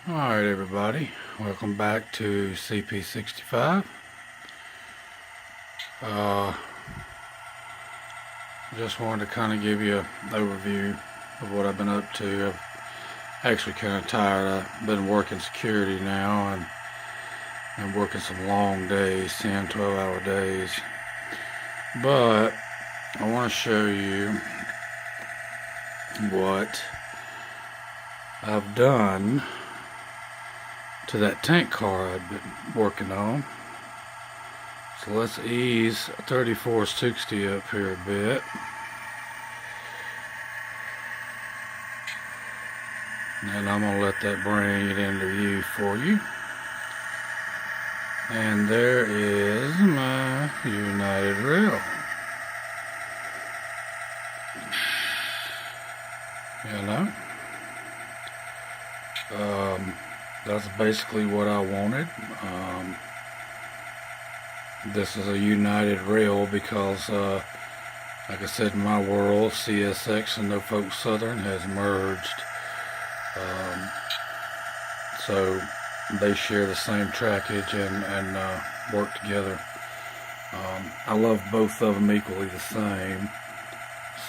Alright everybody, welcome back to CP65. Just wanted to kind of give you an overview of what I've been up to. I'm actually kind of tired. I've been working security now and working some long days, 10, 12-hour days. But I want to show you what I've done to that tank car I've been working on. So let's ease 3460 up here a bit. And I'm going to let that bring it into view for you. And there is my United Rail. You know? That's basically what I wanted. This is a United Rail because, like I said, in my world, CSX and Norfolk Southern has merged. So they share the same trackage and work together. I love both of them equally the same.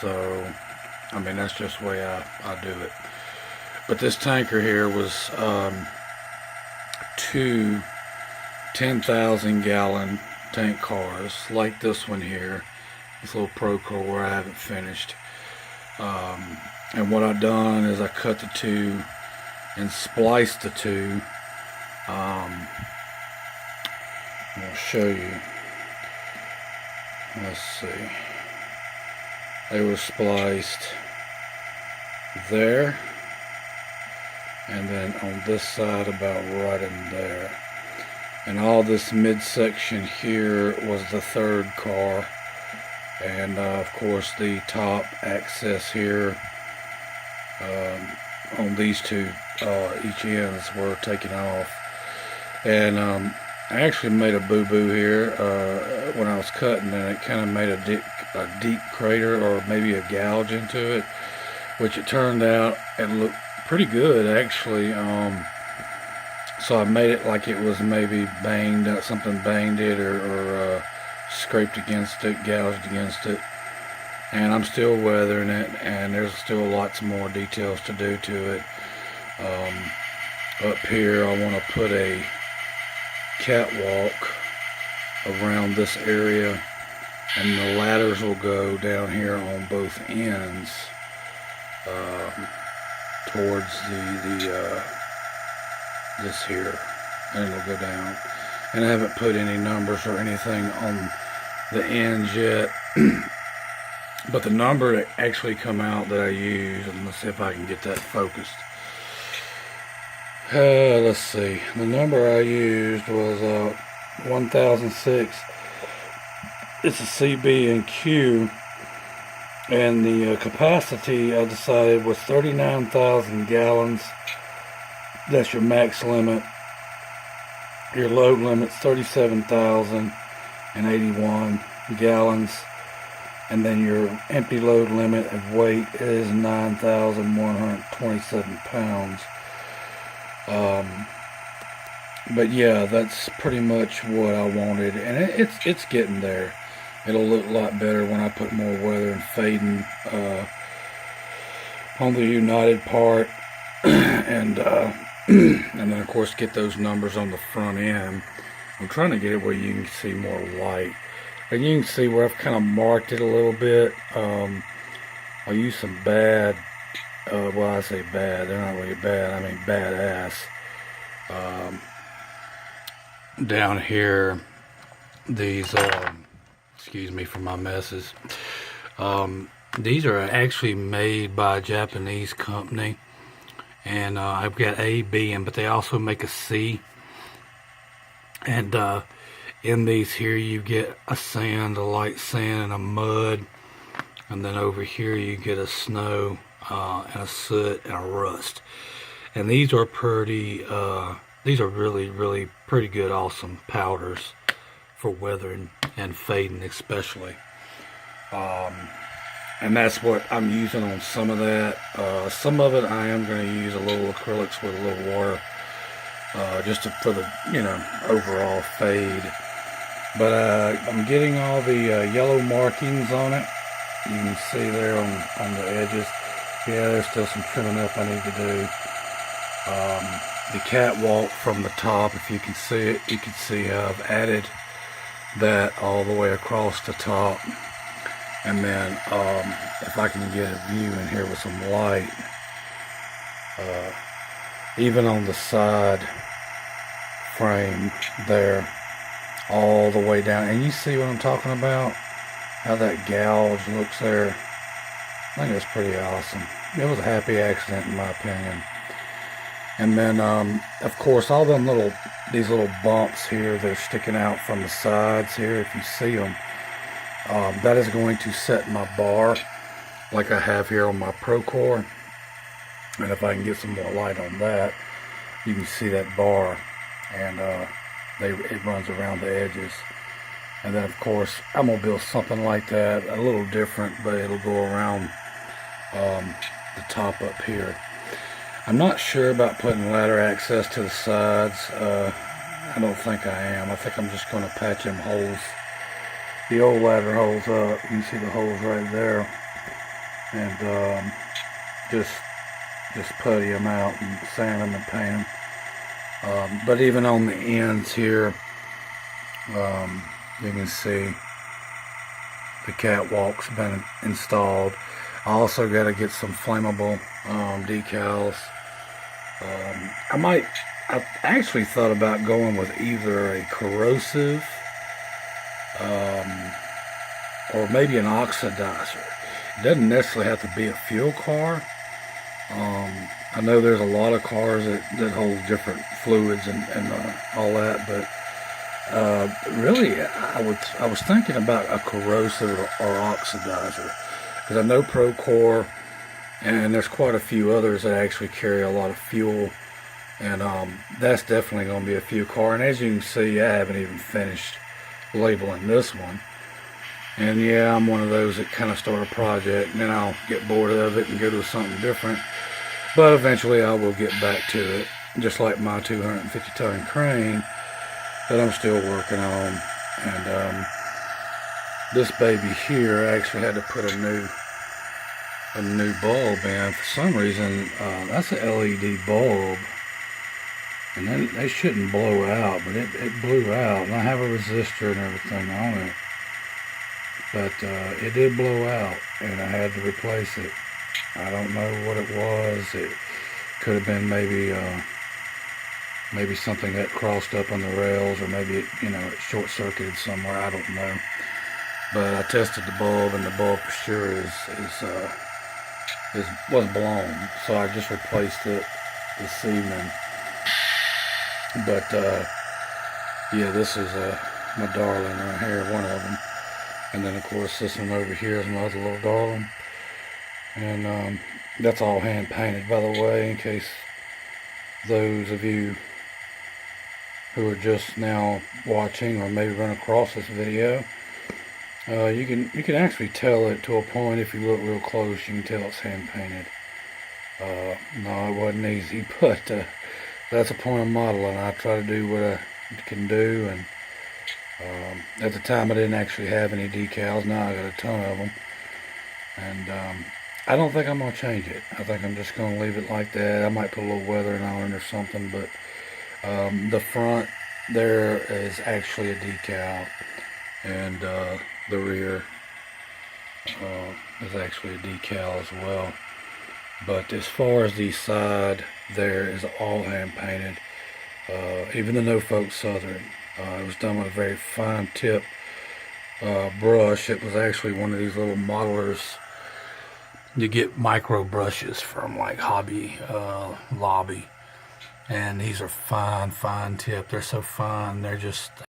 So, I mean, that's just the way I do it. But this tanker here was two 10,000 gallon tank cars like this one here, this little Procore where I haven't finished. And what I've done is I cut the two and spliced the two. I'll show you. Let's see. They were spliced there, and then on this side about right in there. And all this midsection here was the third car. And of course the top access here on these two each ends were taken off. And I actually made a boo-boo here when I was cutting, and it kind of made a deep crater or maybe a gouge into it, which it turned out it looked pretty good actually. So I made it like it was maybe banged, something banged it or scraped against it, gouged against it. And I'm still weathering it, and there's still lots more details to do to it. Up here I want to put a catwalk around this area, and the ladders will go down here on both ends towards this here, and it'll go down. And I haven't put any numbers or anything on the ends yet. But the number that actually come out that I use, and let's see if I can get that focused. Let's see. The number I used was 1006. It's a CB and Q, and the capacity I decided was 39,000 gallons. That's your max limit. Your load limit's 37,081 gallons. And then your empty load limit of weight is 9,127 pounds. But yeah, that's pretty much what I wanted, and it's getting there. It'll look a lot better when I put more weather and fading on the United part, and then of course get those numbers on the front end. I'm trying to get it where you can see more light. And you can see where I've kind of marked it a little bit. I use some bad, well, I say bad, they're not really bad, I mean badass. Down here, these, excuse me for my messes. These are actually made by a Japanese company. And I've got A, B, but they also make a C. And in these here you get a sand, a light sand, and a mud, and then over here you get a snow and a soot and a rust. And these are pretty these are really pretty good, awesome powders for weathering and fading especially. And that's what I'm using on some of that. Some of it I am going to use a little acrylics with a little water for the, overall fade. But I'm getting all the yellow markings on it. You can see there on the edges. Yeah, there's still some trimming up I need to do. The catwalk from the top, if you can see it, you can see how I've added that all the way across the top. And then if I can get a view in here with some light, even on the side frame there, all the way down, and you see what I'm talking about, how that gouge looks there. I think it's pretty awesome. It was a happy accident in my opinion. And then of course all them these little bumps here that are sticking out from the sides here, if you see them, that is going to set my bar like I have here on my Procore. And if I can get some more light on that, you can see that bar, and it runs around the edges. And then of course I'm gonna build something like that, a little different, but it'll go around the top up here. I'm not sure about putting ladder access to the sides. I don't think I am. I think I'm just going to patch them holes, the old ladder holes up. You can see the holes right there, and just putty them out and sand them and paint them. But even on the ends here, you can see the catwalk's been installed. I also got to get some flammable decals. I actually thought about going with either a corrosive or maybe an oxidizer. It doesn't necessarily have to be a fuel car. I know there's a lot of cars that hold different fluids and all that, but really I was thinking about a corrosive or oxidizer, because I know Procore, and there's quite a few others that actually carry a lot of fuel, and that's definitely going to be a fuel car. And as you can see, I haven't even finished labeling this one. And yeah, I'm one of those that kind of start a project and then I'll get bored of it and go to something different. But eventually I will get back to it, just like my 250-ton crane that I'm still working on. And this baby here, I actually had to put a new bulb in. For some reason, that's an LED bulb, and then they shouldn't blow out, but it blew out. And I have a resistor and everything on it, but it did blow out, and I had to replace it. I don't know what it was. It could have been maybe something that crossed up on the rails, or maybe it short-circuited somewhere. I don't know. But I tested the bulb, and the bulb for sure was blown. So I just replaced it this evening. But yeah, this is my darling right here, one of them. And then of course this one over here is my other little darling. And that's all hand painted, by the way, in case those of you who are just now watching or maybe run across this video, you can actually tell it to a point. If you look real close, you can tell it's hand painted. No, it wasn't easy, but that's a point of modeling. I try to do what I can do, and at the time I didn't actually have any decals. Now I got a ton of them, and I don't think I'm going to change it. I think I'm just going to leave it like that. I might put a little weathering on it or something, but the front there is actually a decal, and the rear is actually a decal as well. But as far as the side there is all hand painted. Even the No Folk Southern, it was done with a very fine tip brush. It was actually one of these little modelers. You get micro brushes from like Hobby Lobby, and these are fine tip. They're so fine, they're just